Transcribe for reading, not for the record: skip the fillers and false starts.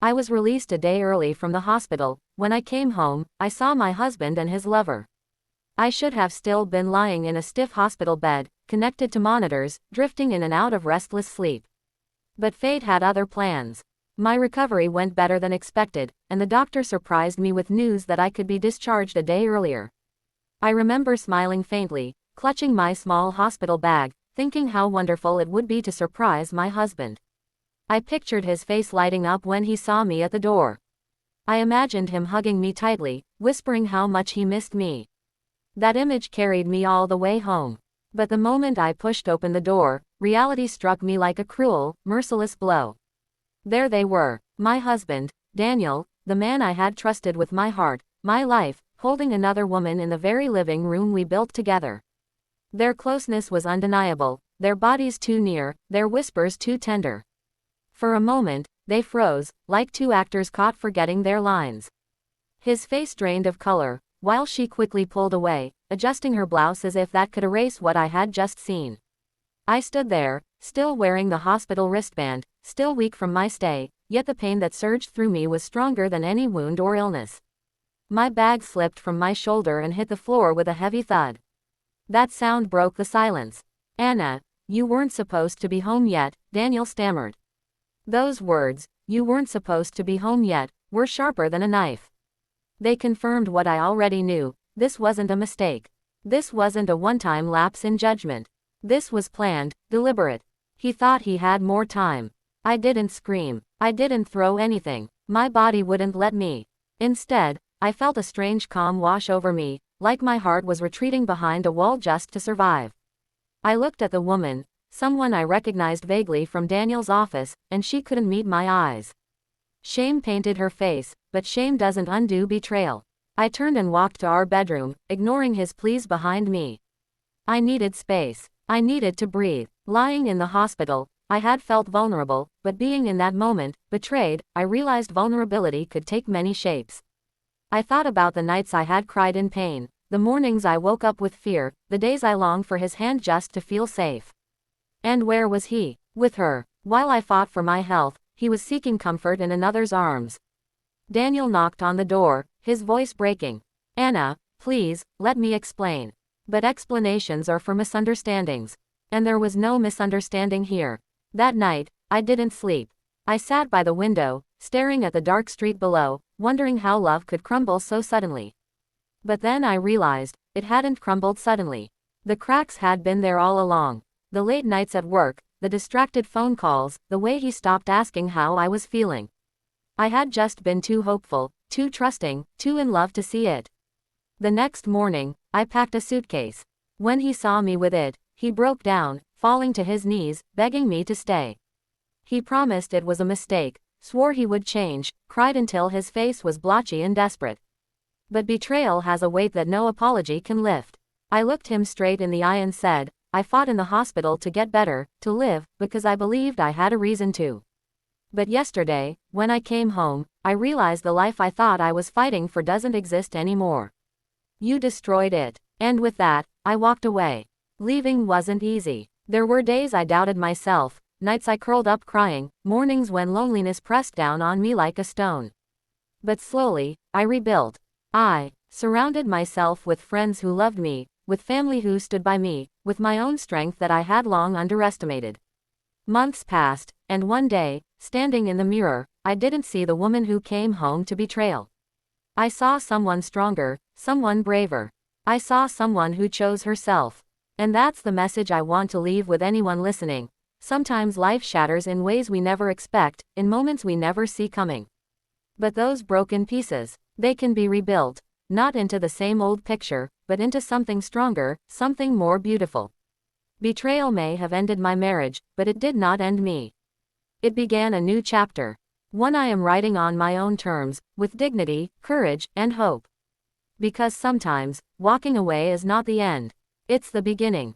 I was released a day early from the hospital. When I came home, I saw my husband and his lover. I should have still been lying in a stiff hospital bed, connected to monitors, drifting in and out of restless sleep. But fate had other plans. My recovery went better than expected, and the doctor surprised me with news that I could be discharged a day earlier. I remember smiling faintly, clutching my small hospital bag, thinking how wonderful it would be to surprise my husband. I pictured his face lighting up when he saw me at the door. I imagined him hugging me tightly, whispering how much he missed me. That image carried me all the way home. But the moment I pushed open the door, reality struck me like a cruel, merciless blow. There they were, my husband, Daniel, the man I had trusted with my heart, my life, holding another woman in the very living room we built together. Their closeness was undeniable, their bodies too near, their whispers too tender. For a moment, they froze, like two actors caught forgetting their lines. His face drained of color, while she quickly pulled away, adjusting her blouse as if that could erase what I had just seen. I stood there, still wearing the hospital wristband, still weak from my stay, yet the pain that surged through me was stronger than any wound or illness. My bag slipped from my shoulder and hit the floor with a heavy thud. That sound broke the silence. "Anna, you weren't supposed to be home yet," Daniel stammered. Those words, "you weren't supposed to be home yet," were sharper than a knife. They confirmed what I already knew. This wasn't a mistake. This wasn't a one-time lapse in judgment. This was planned, deliberate. He thought he had more time. I didn't scream. I didn't throw anything. My body wouldn't let me. Instead, I felt a strange calm wash over me, like my heart was retreating behind a wall just to survive. I looked at the woman, someone I recognized vaguely from Daniel's office, and she couldn't meet my eyes. Shame painted her face, but shame doesn't undo betrayal. I turned and walked to our bedroom, ignoring his pleas behind me. I needed space. I needed to breathe. Lying in the hospital, I had felt vulnerable, but being in that moment, betrayed, I realized vulnerability could take many shapes. I thought about the nights I had cried in pain, the mornings I woke up with fear, the days I longed for his hand just to feel safe. And where was he? With her. While I fought for my health, he was seeking comfort in another's arms. Daniel knocked on the door, his voice breaking. "Anna, please, let me explain." But explanations are for misunderstandings. And there was no misunderstanding here. That night, I didn't sleep. I sat by the window, staring at the dark street below, wondering how love could crumble so suddenly. But then I realized, it hadn't crumbled suddenly. The cracks had been there all along. The late nights at work, the distracted phone calls, the way he stopped asking how I was feeling. I had just been too hopeful, too trusting, too in love to see it. The next morning, I packed a suitcase. When he saw me with it, he broke down, falling to his knees, begging me to stay. He promised it was a mistake, swore he would change, cried until his face was blotchy and desperate. But betrayal has a weight that no apology can lift. I looked him straight in the eye and said, "I fought in the hospital to get better, to live, because I believed I had a reason to. But yesterday, when I came home, I realized the life I thought I was fighting for doesn't exist anymore. You destroyed it." And with that, I walked away. Leaving wasn't easy. There were days I doubted myself, nights I curled up crying, mornings when loneliness pressed down on me like a stone. But slowly, I rebuilt. I surrounded myself with friends who loved me, with family who stood by me, with my own strength that I had long underestimated. Months passed, and one day, standing in the mirror, I didn't see the woman who came home to betrayal. I saw someone stronger, someone braver. I saw someone who chose herself. And that's the message I want to leave with anyone listening. Sometimes life shatters in ways we never expect, in moments we never see coming. But those broken pieces, they can be rebuilt, not into the same old picture, but into something stronger, something more beautiful. Betrayal may have ended my marriage, but it did not end me. It began a new chapter. One I am writing on my own terms, with dignity, courage, and hope. Because sometimes, walking away is not the end. It's the beginning.